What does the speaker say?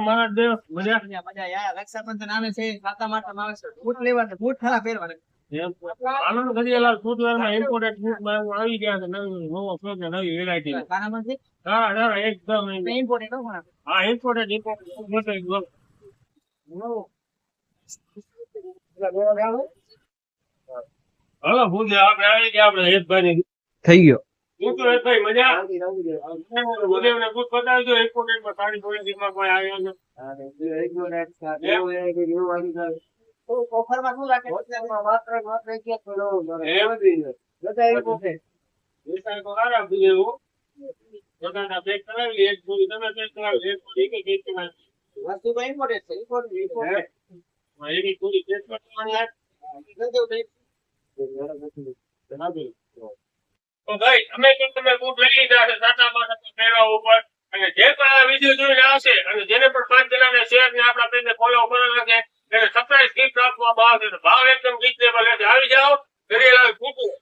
મહાદેવ મજા મજા યાર રક્ષાબંધન આવે છે સાતા માટે આવે છે બૂટ લેવાના બૂટ ખરા પહેરવાના આનંદ ઘડિયાળ ફૂટવેરમાં ઇમ્પોર્ટેન્ટ ફૂટમાં આવી ગયા છે નવી નવો ફ્લોર નવી વેરાયટી કાનામાંથી સારા સારા એકદમ ઇમ્પોર્ટેન્ટ હો પણ હા ઇમ્પોર્ટેન્ટ ઇમ્પોર્ટેન્ટ હલો ભૂલ આપણે આવી ગયા આપણે હેતભાઈ થઈ ગયો શું તો હેતભાઈ મજા ભૂદેવને બુક બતાવજો ઇમ્પોર્ટેન્ટમાં સાડી થોડી દિમાગમાં આવ્યો છે ઓફરમાં શું રાખે માત્ર તો સારા ભૂદેવો બધાના પેક કરાવી એક પૂરી તમે પેક કરાવી એક પૂરી કે પેક કરાવી વસ્તુ તો ઇમ્પોર્ટેન્ટ છે ઇમ્પોર્ટેન્ટ એની પૂરી પેક કરવાની તો ભાઈ અમે તો તમે બૂટ લઈ લીધા છે સાચા માટે પહેરવા ઉપર અને જે પણ આ વિડીયો જોઈને આવશે અને જેને પણ 5 જણાને શેર ને આપણા પેજને ફોલો કરવાના છે એને સરપ્રાઈઝ ગિફ્ટ આપવામાં આવશે ભાવ એકદમ રીઝનેબલ છે આવી જાઓ ઘડિયાળ ફૂટું